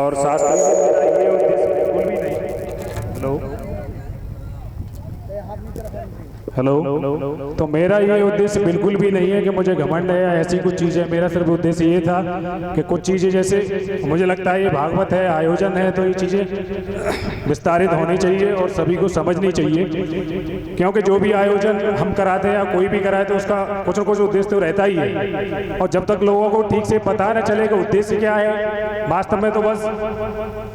और शास्त्री जी मेरा ये उद्देश्य बिल्कुल भी नहीं। हेलो, तो मेरा ये उद्देश्य बिल्कुल भी नहीं है कि मुझे घमंड है या ऐसी कुछ चीज़ें। मेरा सिर्फ उद्देश्य ये था कि कुछ चीज़ें जैसे मुझे लगता है ये भागवत है, आयोजन है, तो ये चीज़ें विस्तारित होनी चाहिए और सभी को समझनी चाहिए, क्योंकि जो भी आयोजन हम कराते हैं या कोई भी कराए तो उसका कुछ न कुछ उद्देश्य तो रहता ही है। और जब तक लोगों को ठीक से पता न चले कि उद्देश्य क्या है, वास्तव में तो बस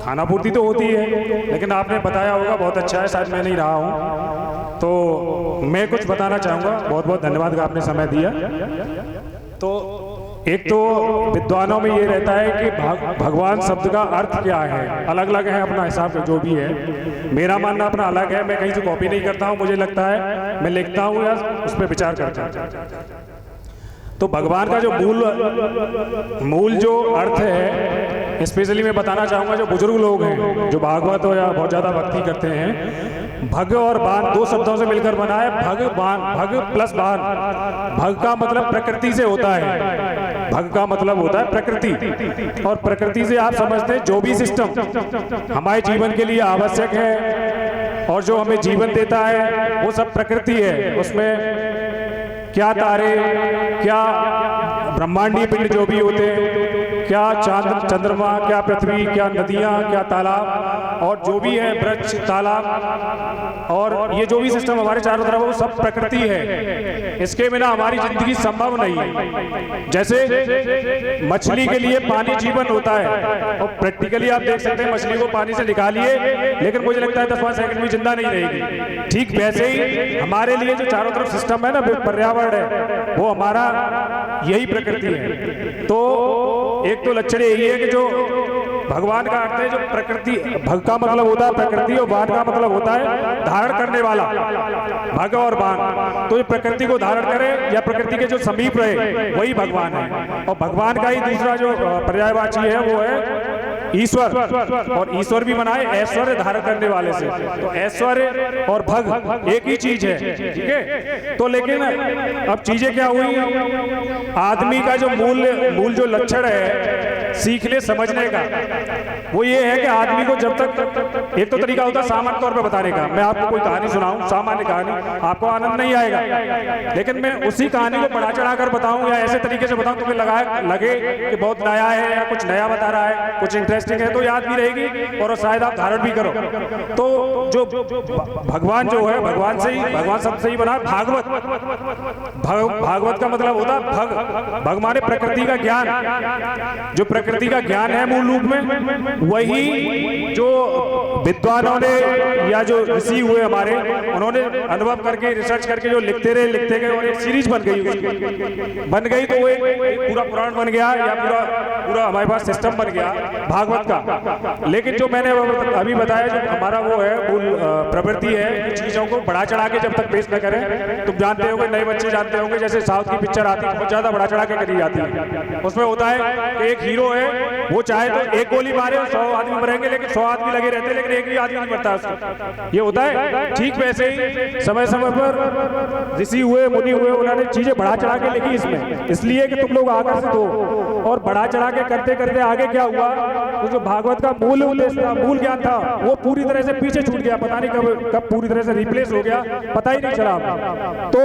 खाना पूर्ति तो होती है। लेकिन आपने बताया होगा, बहुत अच्छा है, शायद मैं नहीं रहा हूँ, तो मैं कुछ बताना चाहूँगा। बहुत बहुत धन्यवाद कि आपने समय दिया। तो एक तो विद्वानों में ये रहता है कि भगवान शब्द का अर्थ क्या है, अलग अलग है अपना हिसाब जो भी है। मेरा मानना अपना अलग है, मैं कहीं से कॉपी नहीं करता हूँ। मुझे लगता है मैं लिखता हूँ या उस पर विचार करता हूँ। तो भगवान का जो मूल जो अर्थ है, स्पेशली मैं बताना चाहूँगा जो बुजुर्ग लोग हैं, जो भागवत या बहुत ज़्यादा भक्ति करते हैं, भग और बान दो शब्दों से मिलकर बना है। भग बान, भग प्लस बान। भग का मतलब प्रकृति से होता है, भग का मतलब होता है प्रकृति। और प्रकृति से आप समझते हैं जो भी सिस्टम हमारे जीवन के लिए आवश्यक है और जो हमें जीवन देता है वो सब प्रकृति है। उसमें क्या तारे, क्या ब्रह्मांडीय पिंड जो भी होते हैं, क्या चांद चंद्रमा, क्या पृथ्वी, क्या नदियाँ, क्या तालाब, और जो भी है वृक्ष, तालाब, और ये जो भी सिस्टम हमारे चारों तरफ है वो सब प्रकृति है। इसके बिना हमारी जिंदगी संभव नहीं है। जैसे मछली के लिए पानी जीवन होता है, और प्रैक्टिकली आप देख सकते हैं मछली को पानी से निकालिए, लेकिन मुझे लगता है 10-5 सेकंड में जिंदा नहीं रहेगी। ठीक वैसे ही हमारे लिए जो चारों तरफ सिस्टम है ना, पर्यावरण है, वो हमारा यही प्रकृति है। तो एक तो लक्षण यही है कि जो भगवान का अर्थ है, जो प्रकृति, भग का मतलब होता है प्रकृति और बाण का मतलब होता है धारण करने वाला, भग और बाण। तो ये प्रकृति को धारण करे या प्रकृति के जो समीप रहे वही भगवान है। और भगवान का ही दूसरा जो पर्यायवाची है वो है ईश्वर, और ईश्वर भी मनाए ऐश्वर्य धारण करने वाले से। तो ऐश्वर्य और भग एक ही चीज है, ठीक है। तो लेकिन अब चीजें क्या हुई, आदमी का जो मूल जो लक्षण है सीखने समझने का, वो ये है कि आदमी को जब तक, एक तो तरीका होता है सामान्य तौर पे बताने का। मैं आपको कोई कहानी सुनाऊं, सामान्य कहानी, आपको आनंद नहीं आएगा, लेकिन मैं उसी कहानी को बढ़ा चढ़ा कर बताऊं या ऐसे तरीके से बताऊं तो तुम्हें लगे कि बहुत नया है या कुछ नया बता रहा है, कुछ इंटरेस्टिंग है, तो याद भी रहेगी और शायद आप धारण भी करो। तो जो भगवान जो है, भगवान से ही, भगवान शब्द से ही बना भागवत। भागवत का मतलब होता है भग, भग माने प्रकृति का ज्ञान। जो प्रकृति का ज्ञान है मूल रूप में, वही जो विद्वानों ने या जो ऋषि हुए हमारे, उन्होंने अनुभव करके रिसर्च करके जो लिखते गए और एक सीरीज बन गई तो वो एक पूरा पुराण बन गया या पूरा हमारे पास सिस्टम बन गया भागवत का। लेकिन जो मैंने अभी बताया, जो हमारा वो है मूल प्रवृत्ति है, चीजों को बढ़ा चढ़ा के जब तक पेश न करें। तुम जानते होंगे, नए बच्चे जानते होंगे, जैसे साउथ की पिक्चर आती है बहुत ज्यादा बढ़ा चढ़ा के करी जाती है। उसमें होता है कि एक हीरो है, वो चाहे तो एक गोली मारे और 100 आदमी मरेंगे, लेकिन 100 आदमी लगे रहते हैं, लेकिन एक भी आदमी नहीं मरता उसका। ये होता है। ठीक वैसे ही समय समय पर ऋषि हुए, मुनि हुए, उन्होंने चीजें बढ़ा चढ़ा के लिखी इसमें, इसलिए कि तुम लोग आकर्षित हो। और बढ़ा चढ़ा के करते करते आगे क्या हुआ, तो जो भागवत का मूल उद्देश्य था, मूल ज्ञान था, वो पूरी तरह से पीछे छूट गया। पता नहीं कब पूरी तरह से रिप्लेस हो गया, पता ही नहीं चला। तो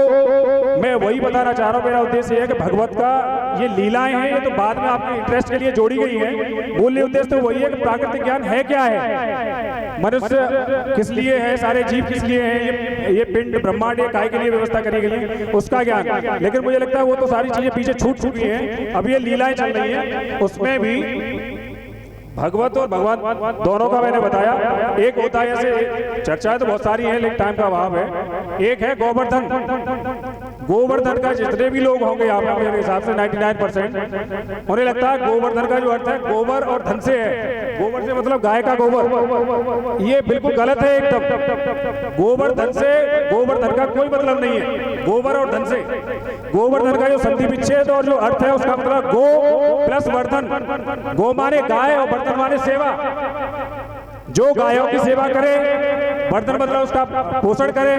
मैं वही बताना चाह रहा हूँ, मेरा उद्देश्य ये है कि भगवत का ये लीलाएं हैं, ये तो बाद में आपके इंटरेस्ट के लिए जोड़ी गई है। मूल उद्देश्य तो वही है कि प्राकृतिक ज्ञान है क्या है, मनुष्य किस लिए है, सारे जीव किस लिए हैं, ये पिंड ब्रह्मांड काय के लिए व्यवस्था करी गई है, उसका ज्ञान। लेकिन मुझे लगता है वो तो सारी चीजें पीछे छूट चुकी हैं। अब ये लीलाएं चल रही हैं, उसमें भी भगवत और भगवान दोनों का मैंने बताया। एक होता है, ऐसे चर्चा है तो बहुत सारी है लेकिन टाइम का अभाव है। एक है गोवर्धन। गोवर्धन का जितने भी लोग होंगे यहाँ पे मेरे हिसाब से 99% उन्हें लगता है गोवर्धन का जो अर्थ है गोबर और धन से है। गोबर से मतलब गाय का गोबर, ये बिल्कुल गलत है एकदम। गोवर्धन से, गोवर्धन का कोई मतलब नहीं है गोबर और धन से। गोवर्धन का जो संधि विच्छेद और जो अर्थ है उसका मतलब गो प्लस वर्धन। गो माने गाय और वर्धन माने सेवा। जो गायों की सेवा करे, बर्तन मतलब उसका पोषण करे,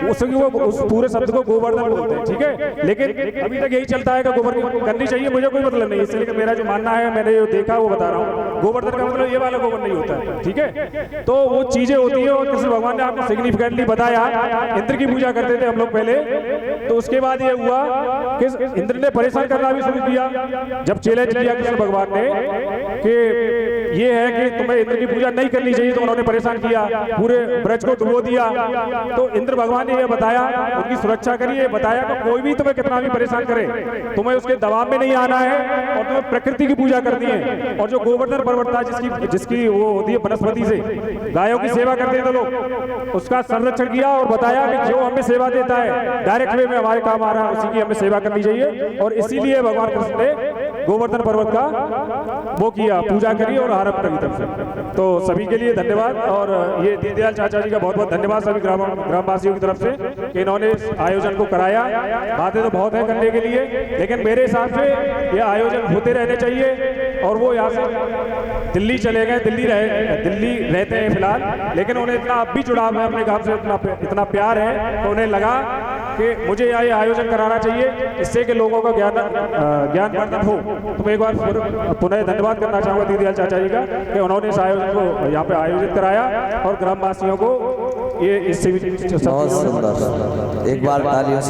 उसकी वो उस पूरे शब्द को गोवर्धन बोलते हैं, ठीक है। लेकिन अभी तक यही चलता है कि गोवर्धन करनी चाहिए, मुझे कोई मतलब नहीं, इसलिए कि मेरा जो मानना है, मैंने जो देखा वो बता रहा हूँ। गोवर्धन का मतलब ये वाला गोवर्धन नहीं होता है, ठीक है। तो वो चीजें होती है, और कृष्ण भगवान ने आपको सिग्निफिकेंटली बताया। इंद्र की पूजा करते थे हम लोग पहले, तो उसके बाद ये हुआ कि इंद्र ने परेशान करना भी शुरू किया। जब चैलेंज किया कृष्ण भगवान ने कि ये है कि तुम्हें इंद्र की पूजा नहीं करनी चाहिए, तो उन्होंने परेशान किया, पूरे ब्रज को डुबो दिया। तो इंद्र भगवान ने ये बताया, उनकी सुरक्षा करिए, बताया कि कोई भी तुम्हें कितना भी परेशान करे, तुम्हें उसके दबाव में नहीं आना है, और तुम्हें प्रकृति की पूजा करनी है। और जो गोवर्धन पर्वत था, जिसकी वो होती है वनस्पति से गायों की सेवा करते हैं तो लोग, उसका संरक्षण किया और बताया कि जो हमें सेवा देता है डायरेक्ट वे में हमारे काम आ रहा है, उसी की हमें सेवा करनी चाहिए। और इसीलिए भगवान कृष्ण ने गोवर्धन पर्वत का वो किया, पूजा करी और आरंभ करी तब से। तो सभी के लिए धन्यवाद, और ये दीनदयाल चाचा जी का बहुत बहुत धन्यवाद सभी ग्रामवासियों की तरफ से कि इन्होंने इस आयोजन को कराया। बातें तो बहुत है करने के लिए, लेकिन मेरे हिसाब से ये आयोजन होते रहने चाहिए। और वो यहाँ से दिल्ली चले गए, दिल्ली रहते हैं फिलहाल, लेकिन उन्हें इतना अब भी जुड़ाव है अपने गाँव से, इतना प्यार है, तो उन्हें लगा कि मुझे यहाँ ये आयोजन कराना चाहिए, इससे कि लोगों का ज्ञानवर्धन हो। तो मैं एक बार पुनः धन्यवाद करना चाहूँगा दीनदयाल चाचा जी का कि उन्होंने इस आयोजन को यहाँ पे आयोजित कराया और ग्रामवासियों को ये इससे भी बहुत सुंदर, एक बार तालियों से